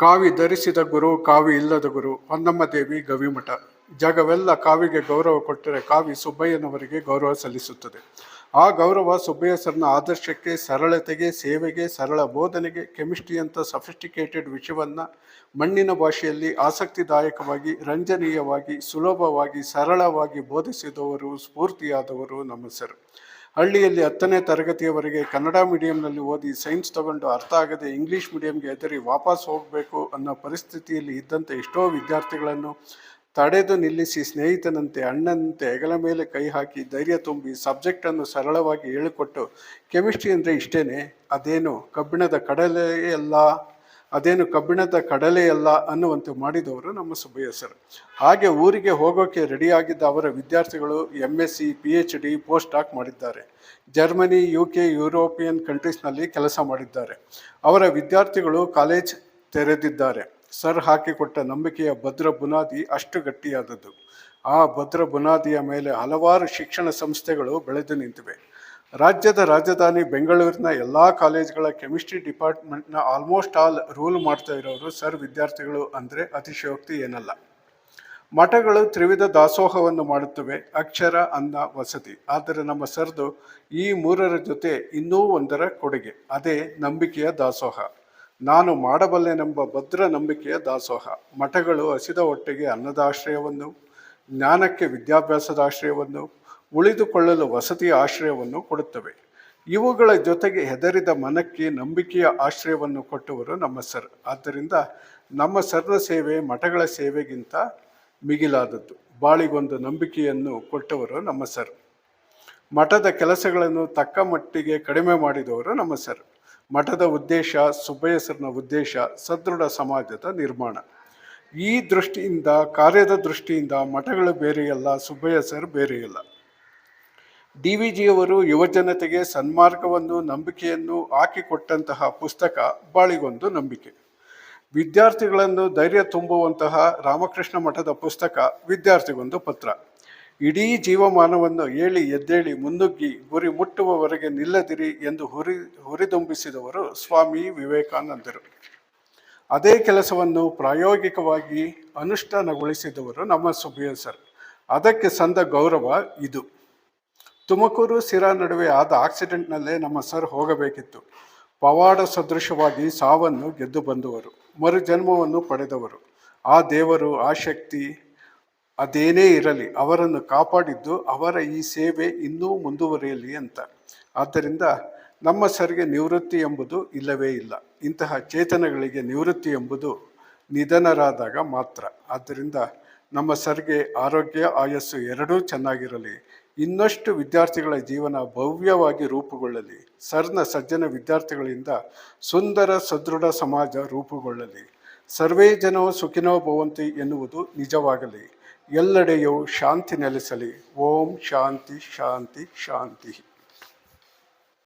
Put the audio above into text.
ಕಾವಿ ಧರಿಸಿದ ಗುರು, ಕಾವಿ ಇಲ್ಲದ ಗುರು, ಹೊನ್ನಮ್ಮ ದೇವಿ ಗವಿಮಠ. ಜಗವೆಲ್ಲ ಕಾವಿಗೆ ಗೌರವ ಕೊಟ್ಟರೆ ಕಾವಿ ಸುಬ್ಬಯ್ಯನವರಿಗೆ ಗೌರವ ಸಲ್ಲಿಸುತ್ತದೆ. ಆ ಗೌರವ ಸುಬ್ಬಯ್ಯ ಸರ್ನ ಆದರ್ಶಕ್ಕೆ, ಸರಳತೆಗೆ, ಸೇವೆಗೆ, ಸರಳ ಬೋಧನೆಗೆ, ಕೆಮಿಸ್ಟ್ರಿಯಂಥ ಸಫಿಸ್ಟಿಕೇಟೆಡ್ ವಿಷಯವನ್ನು ಮಣ್ಣಿನ ಭಾಷೆಯಲ್ಲಿ ಆಸಕ್ತಿದಾಯಕವಾಗಿ, ರಂಜನೀಯವಾಗಿ, ಸುಲಭವಾಗಿ, ಸರಳವಾಗಿ ಬೋಧಿಸಿದವರು, ಸ್ಫೂರ್ತಿಯಾದವರು ನಮ್ಮ ಸರ್. ಹಳ್ಳಿಯಲ್ಲಿ 10ನೇ ತರಗತಿಯವರೆಗೆ ಕನ್ನಡ ಮೀಡಿಯಂನಲ್ಲಿ ಓದಿ ಸೈನ್ಸ್ ತಗೊಂಡು ಅರ್ಥ ಆಗದೆ ಇಂಗ್ಲೀಷ್ ಮೀಡಿಯಂಗೆ ಹೆದರಿ ವಾಪಸ್ ಹೋಗಬೇಕು ಅನ್ನೋ ಪರಿಸ್ಥಿತಿಯಲ್ಲಿ ಇದ್ದಂಥ ಎಷ್ಟೋ ವಿದ್ಯಾರ್ಥಿಗಳನ್ನು ತಡೆದು ನಿಲ್ಲಿಸಿ ಸ್ನೇಹಿತನಂತೆ, ಅಣ್ಣನಂತೆ ಹೆಗಲ ಮೇಲೆ ಕೈ ಹಾಕಿ ಧೈರ್ಯ ತುಂಬಿ ಸಬ್ಜೆಕ್ಟನ್ನು ಸರಳವಾಗಿ ಹೇಳಿಕೊಟ್ಟು, ಕೆಮಿಸ್ಟ್ರಿ ಅಂದರೆ ಇಷ್ಟೇನೆ, ಅದೇನು ಕಬ್ಬಿಣದ ಕಡಲೆಯಲ್ಲ ಅನ್ನುವಂತೆ ಮಾಡಿದವರು ನಮ್ಮ ಸುಬ್ಬಯ್ಯ ಸರ್. ಹಾಗೆ ಊರಿಗೆ ಹೋಗೋಕ್ಕೆ ರೆಡಿಯಾಗಿದ್ದ ಅವರ ವಿದ್ಯಾರ್ಥಿಗಳು MSc, PhD, ಪೋಸ್ಟ್ ಡಾಕ್ ಮಾಡಿದ್ದಾರೆ. ಜರ್ಮನಿ, UK, ಯುರೋಪಿಯನ್ ಕಂಟ್ರೀಸ್ನಲ್ಲಿ ಕೆಲಸ ಮಾಡಿದ್ದಾರೆ. ಅವರ ವಿದ್ಯಾರ್ಥಿಗಳು ಕಾಲೇಜ್ ತೆರೆದಿದ್ದಾರೆ. ಸರ್ ಹಾಕಿಕೊಟ್ಟ ನಂಬಿಕೆಯ ಭದ್ರ ಬುನಾದಿ ಅಷ್ಟು ಗಟ್ಟಿಯಾದದ್ದು. ಆ ಭದ್ರ ಬುನಾದಿಯ ಮೇಲೆ ಹಲವಾರು ಶಿಕ್ಷಣ ಸಂಸ್ಥೆಗಳು ಬೆಳೆದು ನಿಂತಿವೆ. ರಾಜ್ಯದ ರಾಜಧಾನಿ ಬೆಂಗಳೂರಿನ ಎಲ್ಲ ಕಾಲೇಜುಗಳ ಕೆಮಿಸ್ಟ್ರಿ ಡಿಪಾರ್ಟ್ಮೆಂಟ್ನ ಆಲ್ಮೋಸ್ಟ್ ಆಲ್ ರೂಲ್ ಮಾಡ್ತಾ ಇರೋರು ಸರ್ ವಿದ್ಯಾರ್ಥಿಗಳು ಅಂದರೆ ಅತಿಶಯೋಕ್ತಿ ಏನಲ್ಲ. ಮಠಗಳು ತ್ರಿವಿಧ ದಾಸೋಹವನ್ನು ಮಾಡುತ್ತವೆ: ಅಕ್ಷರ, ಅನ್ನ, ವಸತಿ. ಆದರೆ ನಮ್ಮ ಸರ್ದು ಈ ಮೂರರ ಜೊತೆ ಇನ್ನೂ ಒಂದರ ಕೊಡುಗೆ, ಅದೇ ನಂಬಿಕೆಯ ದಾಸೋಹ. ನಾನು ಮಾಡಬಲ್ಲೆನೆಂಬ ಭದ್ರ ನಂಬಿಕೆಯ ದಾಸೋಹ. ಮಠಗಳು ಹಸಿದ ಹೊಟ್ಟೆಗೆ ಅನ್ನದ ಆಶ್ರಯವನ್ನು, ಜ್ಞಾನಕ್ಕೆ ವಿದ್ಯಾಭ್ಯಾಸದ ಆಶ್ರಯವನ್ನು, ಉಳಿದುಕೊಳ್ಳಲು ವಸತಿಯ ಆಶ್ರಯವನ್ನು ಕೊಡುತ್ತವೆ. ಇವುಗಳ ಜೊತೆಗೆ ಹೆದರಿದ ಮನಕ್ಕೆ ನಂಬಿಕೆಯ ಆಶ್ರಯವನ್ನು ಕೊಟ್ಟವರು ನಮ್ಮ ಸರ್. ಆದ್ದರಿಂದ ನಮ್ಮ ಸರ್ನ ಸೇವೆ ಮಠಗಳ ಸೇವೆಗಿಂತ ಮಿಗಿಲಾದದ್ದು. ಬಾಳಿಗೊಂದು ನಂಬಿಕೆಯನ್ನು ಕೊಟ್ಟವರು ನಮ್ಮ ಸರ್. ಮಠದ ಕೆಲಸಗಳನ್ನು ತಕ್ಕ ಮಟ್ಟಿಗೆ ಕಡಿಮೆ ಮಾಡಿದವರು ನಮ್ಮ ಸರ್. ಮಠದ ಉದ್ದೇಶ, ಸುಬ್ಬಯ್ಯ ಸರ್ನ ಉದ್ದೇಶ, ಸದೃಢ ಸಮಾಜದ ನಿರ್ಮಾಣ. ಈ ದೃಷ್ಟಿಯಿಂದ, ಕಾರ್ಯದ ದೃಷ್ಟಿಯಿಂದ ಮಠಗಳು ಬೇರೆಯಲ್ಲ, ಸುಬ್ಬಯ್ಯ ಸರ್ ಬೇರೆಯಲ್ಲ. DVಜಿಯವರು ಯುವಜನತೆಗೆ ಸನ್ಮಾರ್ಗವನ್ನು, ನಂಬಿಕೆಯನ್ನು ಹಾಕಿಕೊಟ್ಟಂತಹ ಪುಸ್ತಕ ಬಾಳಿಗೊಂದು ನಂಬಿಕೆ. ವಿದ್ಯಾರ್ಥಿಗಳನ್ನು ಧೈರ್ಯ ತುಂಬುವಂತಹ ರಾಮಕೃಷ್ಣ ಮಠದ ಪುಸ್ತಕ ವಿದ್ಯಾರ್ಥಿಗೊಂದು ಪತ್ರ. ಇಡೀ ಜೀವಮಾನವನ್ನು ಏಳಿ ಎದ್ದೇಳಿ ಮುನ್ನುಗ್ಗಿ ಗುರಿ ಮುಟ್ಟುವವರೆಗೆ ನಿಲ್ಲದಿರಿ ಎಂದು ಹುರಿದುಂಬಿಸಿದವರು ಸ್ವಾಮಿ ವಿವೇಕಾನಂದರು. ಅದೇ ಕೆಲಸವನ್ನು ಪ್ರಾಯೋಗಿಕವಾಗಿ ಅನುಷ್ಠಾನಗೊಳಿಸಿದವರು ನಮ್ಮ ಸುಬ್ಬಯ್ಯ ಸರ್. ಅದಕ್ಕೆ ಸಂದ ಗೌರವ ಇದು. ತುಮಕೂರು ಸಿರಾ ನಡುವೆ ಆದ ಆಕ್ಸಿಡೆಂಟ್ನಲ್ಲೇ ನಮ್ಮ ಸರ್ ಹೋಗಬೇಕಿತ್ತು. ಪವಾಡ ಸದೃಶವಾಗಿ ಸಾವನ್ನು ಗೆದ್ದು ಬಂದವರು, ಮರುಜನ್ಮವನ್ನು ಪಡೆದವರು. ಆ ದೇವರು, ಆ ಶಕ್ತಿ ಅದೇನೇ ಇರಲಿ, ಅವರನ್ನು ಕಾಪಾಡಿದ್ದು ಅವರ ಈ ಸೇವೆ ಇನ್ನೂ ಮುಂದುವರಿಯಲಿ ಅಂತ. ಆದ್ದರಿಂದ ನಮ್ಮ ಸರ್ಗೆ ನಿವೃತ್ತಿ ಎಂಬುದು ಇಲ್ಲವೇ ಇಲ್ಲ. ಇಂತಹ ಚೇತನಗಳಿಗೆ ನಿವೃತ್ತಿ ಎಂಬುದು ನಿಧನರಾದಾಗ ಮಾತ್ರ. ಆದ್ದರಿಂದ ನಮ್ಮ ಸರ್ಗೆ ಆರೋಗ್ಯ, ಆಯಸ್ಸು ಎರಡೂ ಚೆನ್ನಾಗಿರಲಿ. ಇನ್ನಷ್ಟು ವಿದ್ಯಾರ್ಥಿಗಳ ಜೀವನ ಭವ್ಯವಾಗಿ ರೂಪುಗೊಳ್ಳಲಿ. ಸರ್ನ ಸಜ್ಜನ ವಿದ್ಯಾರ್ಥಿಗಳಿಂದ ಸುಂದರ ಸದೃಢ ಸಮಾಜ ರೂಪುಗೊಳ್ಳಲಿ. ಸರ್ವೇ ಜನೋ ಸುಖಿನೋ ಭವಂತಿ ಎನ್ನುವುದು ನಿಜವಾಗಲಿ. ಎಲ್ಲೆಡೆಯೂ ಶಾಂತಿ ನೆಲೆಸಲಿ. ಓಂ ಶಾಂತಿ ಶಾಂತಿ ಶಾಂತಿ.